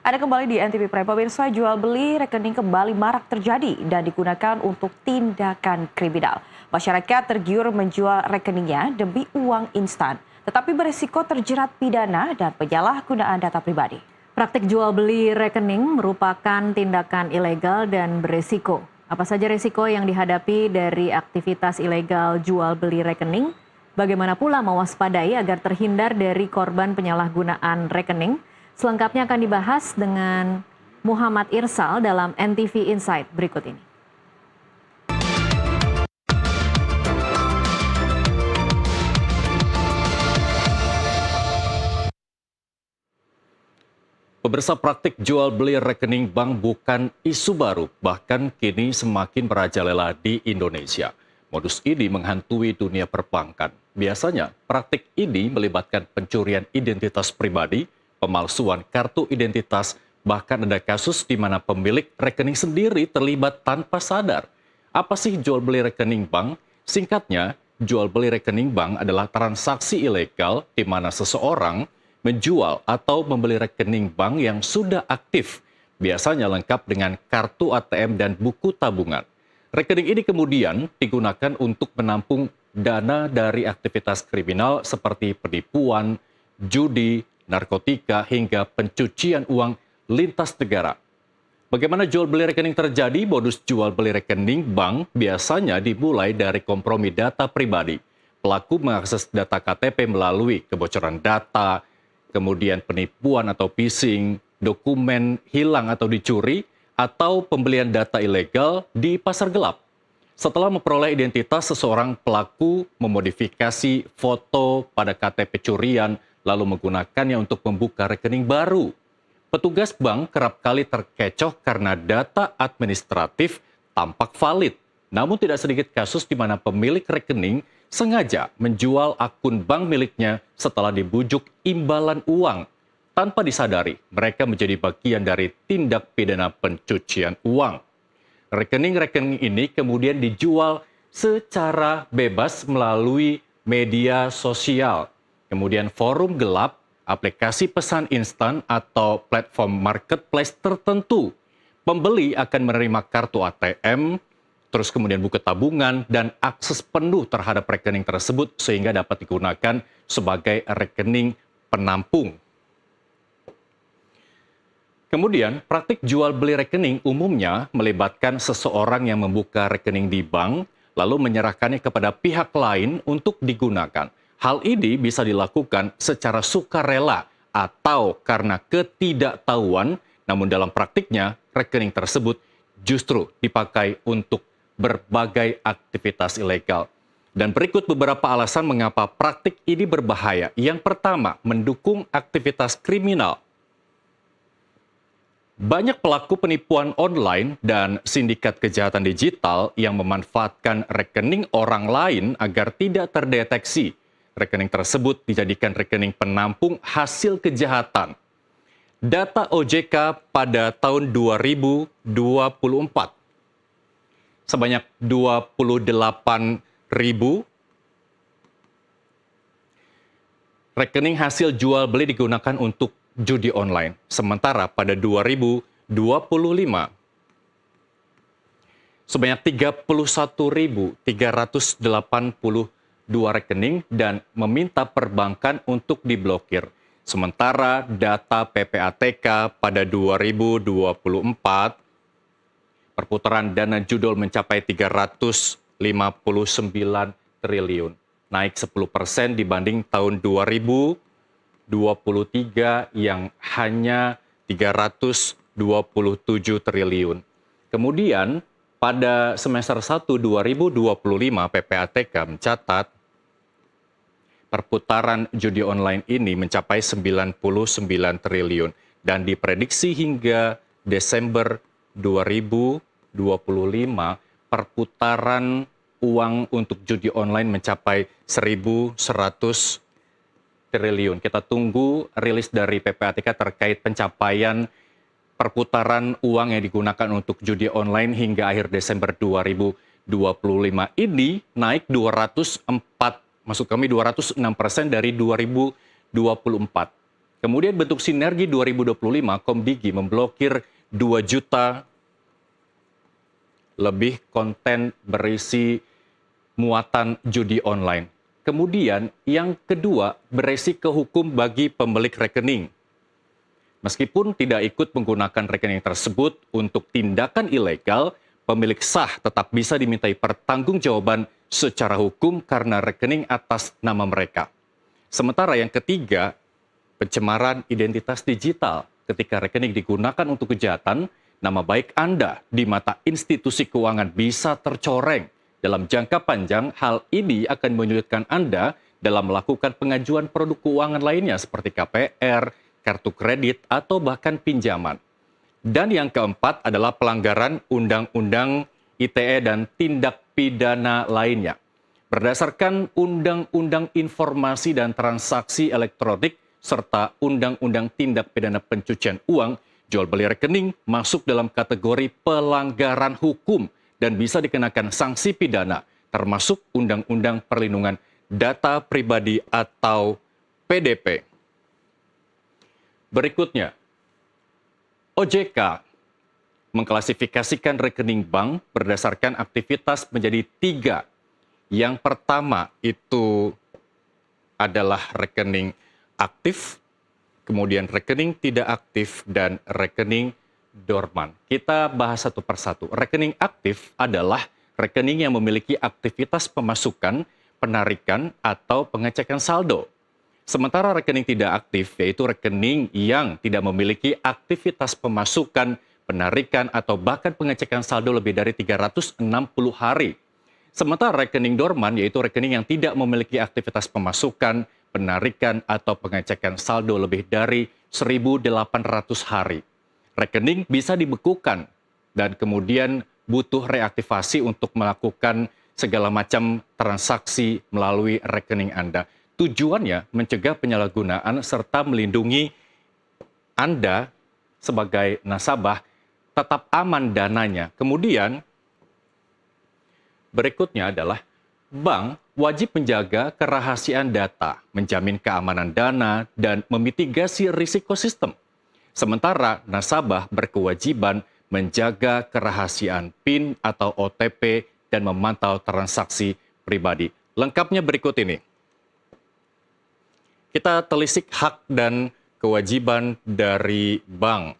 Ada kembali di NTV Prime. Pemirsa, jual beli rekening kembali marak terjadi dan digunakan untuk tindakan kriminal. Masyarakat tergiur menjual rekeningnya demi uang instan, tetapi berisiko terjerat pidana dan penyalahgunaan data pribadi. Praktik jual beli rekening merupakan tindakan ilegal dan beresiko. Apa saja resiko yang dihadapi dari aktivitas ilegal jual beli rekening? Bagaimana pula mewaspadai agar terhindar dari korban penyalahgunaan rekening? Selengkapnya akan dibahas dengan Muhammad Irsal dalam NTV Insight berikut ini. Pemirsa, praktik jual beli rekening bank bukan isu baru, bahkan kini semakin merajalela di Indonesia. Modus ini menghantui dunia perbankan. Biasanya, praktik ini melibatkan pencurian identitas pribadi, pemalsuan kartu identitas, bahkan ada kasus di mana pemilik rekening sendiri terlibat tanpa sadar. Apa sih jual beli rekening bank? Singkatnya, jual beli rekening bank adalah transaksi ilegal di mana seseorang menjual atau membeli rekening bank yang sudah aktif, biasanya lengkap dengan kartu ATM dan buku tabungan. Rekening ini kemudian digunakan untuk menampung dana dari aktivitas kriminal seperti penipuan, judi, narkotika, hingga pencucian uang lintas negara. Bagaimana jual beli rekening terjadi? Modus jual beli rekening bank biasanya dimulai dari kompromi data pribadi. Pelaku mengakses data KTP melalui kebocoran data, kemudian penipuan atau phishing, dokumen hilang atau dicuri, atau pembelian data ilegal di pasar gelap. Setelah memperoleh identitas seseorang, pelaku memodifikasi foto pada KTP curian, lalu menggunakannya untuk membuka rekening baru. Petugas bank kerap kali terkecoh karena data administratif tampak valid. Namun tidak sedikit kasus di mana pemilik rekening sengaja menjual akun bank miliknya setelah dibujuk imbalan uang. Tanpa disadari, mereka menjadi bagian dari tindak pidana pencucian uang. Rekening-rekening ini kemudian dijual secara bebas melalui media sosial, kemudian forum gelap, aplikasi pesan instan, atau platform marketplace tertentu. Pembeli akan menerima kartu ATM, terus kemudian buku tabungan, dan akses penuh terhadap rekening tersebut sehingga dapat digunakan sebagai rekening penampung. Kemudian, praktik jual beli rekening umumnya melibatkan seseorang yang membuka rekening di bank, lalu menyerahkannya kepada pihak lain untuk digunakan. Hal ini bisa dilakukan secara sukarela atau karena ketidaktahuan, namun dalam praktiknya rekening tersebut justru dipakai untuk berbagai aktivitas ilegal. Dan berikut beberapa alasan mengapa praktik ini berbahaya. Yang pertama, mendukung aktivitas kriminal. Banyak pelaku penipuan online dan sindikat kejahatan digital yang memanfaatkan rekening orang lain agar tidak terdeteksi. Rekening tersebut dijadikan rekening penampung hasil kejahatan. Data OJK pada tahun 2024, sebanyak 28.000 rekening hasil jual beli digunakan untuk judi online. Sementara pada 2025, sebanyak 31.382 rekening dan meminta perbankan untuk diblokir. Sementara data PPATK pada 2024, perputaran dana judul mencapai 359 triliun, naik 10% dibanding tahun 2023 yang hanya 327 triliun. Kemudian pada semester 1 2025 PPATK mencatat perputaran judi online ini mencapai 99 triliun dan diprediksi hingga Desember 2025 perputaran uang untuk judi online mencapai 1.100 triliun. Kita tunggu rilis dari PPATK terkait pencapaian perputaran uang yang digunakan untuk judi online hingga akhir Desember 2025 ini naik 206% dari 2024. Kemudian bentuk sinergi 2025, Komdigi memblokir 2 juta lebih konten berisi muatan judi online. Kemudian yang kedua, beresiko hukum bagi pemilik rekening. Meskipun tidak ikut menggunakan rekening tersebut untuk tindakan ilegal, pemilik sah tetap bisa dimintai pertanggungjawaban secara hukum karena rekening atas nama mereka. Sementara yang ketiga, pencemaran identitas digital. Ketika rekening digunakan untuk kejahatan, nama baik Anda di mata institusi keuangan bisa tercoreng. Dalam jangka panjang, hal ini akan menyulitkan Anda dalam melakukan pengajuan produk keuangan lainnya seperti KPR, kartu kredit, atau bahkan pinjaman. Dan yang keempat adalah pelanggaran Undang-Undang ITE dan tindak pidana lainnya. Berdasarkan Undang-Undang Informasi dan Transaksi Elektronik serta Undang-Undang Tindak Pidana Pencucian Uang, jual beli rekening masuk dalam kategori pelanggaran hukum dan bisa dikenakan sanksi pidana, termasuk Undang-Undang Perlindungan Data Pribadi atau PDP. Berikutnya, OJK mengklasifikasikan rekening bank berdasarkan aktivitas menjadi 3. Yang pertama itu adalah rekening aktif, kemudian rekening tidak aktif, dan rekening dorman. Kita bahas satu persatu. Rekening aktif adalah rekening yang memiliki aktivitas pemasukan, penarikan, atau pengecekan saldo. Sementara rekening tidak aktif, yaitu rekening yang tidak memiliki aktivitas pemasukan, penarikan, atau bahkan pengecekan saldo lebih dari 360 hari. Sementara rekening dorman, yaitu rekening yang tidak memiliki aktivitas pemasukan, penarikan, atau pengecekan saldo lebih dari 1.800 hari. Rekening bisa dibekukan dan kemudian butuh reaktivasi untuk melakukan segala macam transaksi melalui rekening Anda. Tujuannya mencegah penyalahgunaan serta melindungi Anda sebagai nasabah tetap aman dananya. Kemudian berikutnya adalah bank wajib menjaga kerahasiaan data, menjamin keamanan dana, dan memitigasi risiko sistem. Sementara nasabah berkewajiban menjaga kerahasiaan PIN atau OTP dan memantau transaksi pribadi. Lengkapnya berikut ini. Kita telisik hak dan kewajiban dari bank.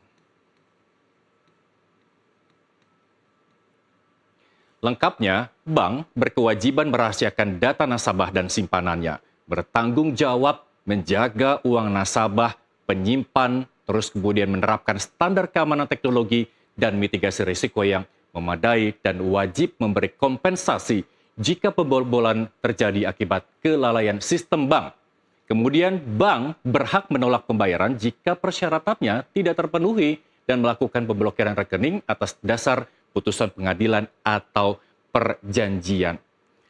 Lengkapnya, bank berkewajiban merahasiakan data nasabah dan simpanannya, bertanggung jawab menjaga uang nasabah, penyimpan, terus kemudian menerapkan standar keamanan teknologi dan mitigasi risiko yang memadai, dan wajib memberi kompensasi jika pembobolan terjadi akibat kelalaian sistem bank. Kemudian bank berhak menolak pembayaran jika persyaratannya tidak terpenuhi dan melakukan pemblokiran rekening atas dasar putusan pengadilan atau perjanjian.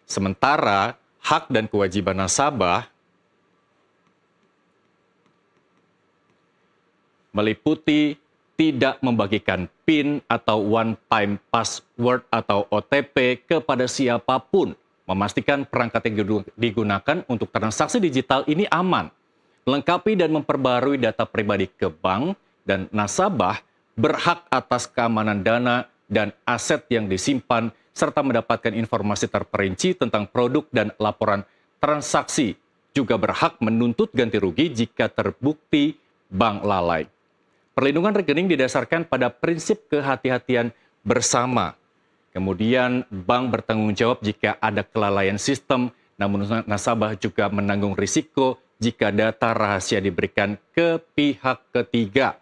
Sementara hak dan kewajiban nasabah meliputi tidak membagikan PIN atau one-time password atau OTP kepada siapapun, memastikan perangkat yang digunakan untuk transaksi digital ini aman, melengkapi dan memperbarui data pribadi ke bank, dan nasabah berhak atas keamanan dana dan aset yang disimpan, serta mendapatkan informasi terperinci tentang produk dan laporan transaksi. Juga berhak menuntut ganti rugi jika terbukti bank lalai. Perlindungan rekening didasarkan pada prinsip kehati-hatian bersama. Kemudian bank bertanggung jawab jika ada kelalaian sistem, namun nasabah juga menanggung risiko jika data rahasia diberikan ke pihak ketiga.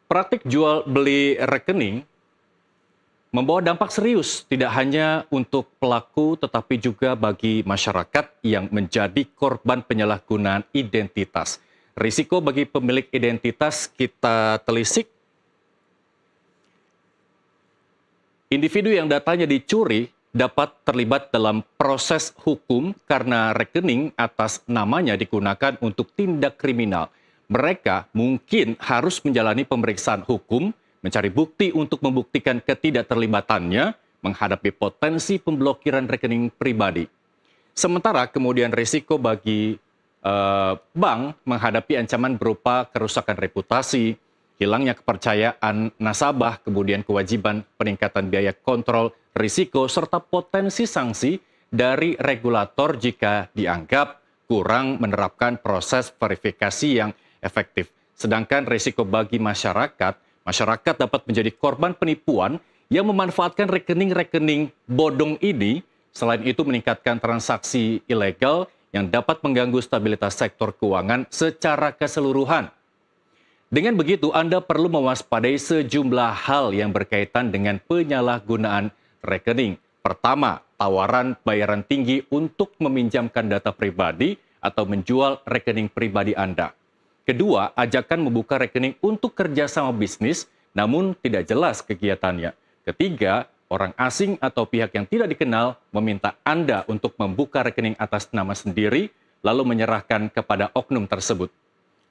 Praktik jual beli rekening membawa dampak serius tidak hanya untuk pelaku tetapi juga bagi masyarakat yang menjadi korban penyalahgunaan identitas. Risiko bagi pemilik identitas kita telisik. Individu yang datanya dicuri dapat terlibat dalam proses hukum karena rekening atas namanya digunakan untuk tindak kriminal. Mereka mungkin harus menjalani pemeriksaan hukum, mencari bukti untuk membuktikan ketidakterlibatannya, menghadapi potensi pemblokiran rekening pribadi. Sementara kemudian risiko bagi bank menghadapi ancaman berupa kerusakan reputasi, hilangnya kepercayaan nasabah, kemudian kewajiban peningkatan biaya kontrol risiko, serta potensi sanksi dari regulator jika dianggap kurang menerapkan proses verifikasi yang efektif. Sedangkan risiko bagi masyarakat dapat menjadi korban penipuan yang memanfaatkan rekening-rekening bodong ini. Selain itu meningkatkan transaksi ilegal yang dapat mengganggu stabilitas sektor keuangan secara keseluruhan. Dengan begitu, Anda perlu mewaspadai sejumlah hal yang berkaitan dengan penyalahgunaan rekening. Pertama, tawaran bayaran tinggi untuk meminjamkan data pribadi atau menjual rekening pribadi Anda. Kedua, ajakan membuka rekening untuk kerjasama bisnis, namun tidak jelas kegiatannya. Ketiga, orang asing atau pihak yang tidak dikenal meminta Anda untuk membuka rekening atas nama sendiri, lalu menyerahkan kepada oknum tersebut.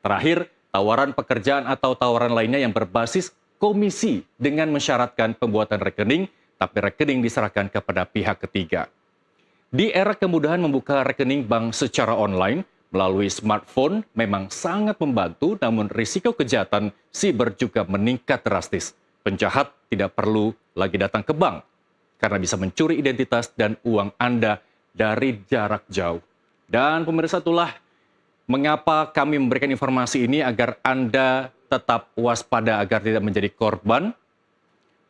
Terakhir, tawaran pekerjaan atau tawaran lainnya yang berbasis komisi dengan mensyaratkan pembuatan rekening, tapi rekening diserahkan kepada pihak ketiga. Di era kemudahan membuka rekening bank secara online melalui smartphone memang sangat membantu, namun risiko kejahatan siber juga meningkat drastis. Penjahat tidak perlu lagi datang ke bank karena bisa mencuri identitas dan uang Anda dari jarak jauh. Dan pemirsa, itulah mengapa kami memberikan informasi ini agar Anda tetap waspada agar tidak menjadi korban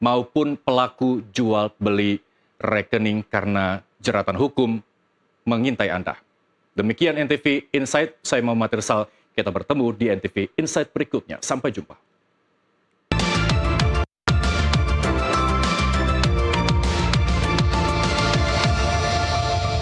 maupun pelaku jual beli rekening karena jeratan hukum mengintai Anda. Demikian NTV Insight, saya Muhammad Irsal. Kita bertemu di NTV Insight berikutnya. Sampai jumpa.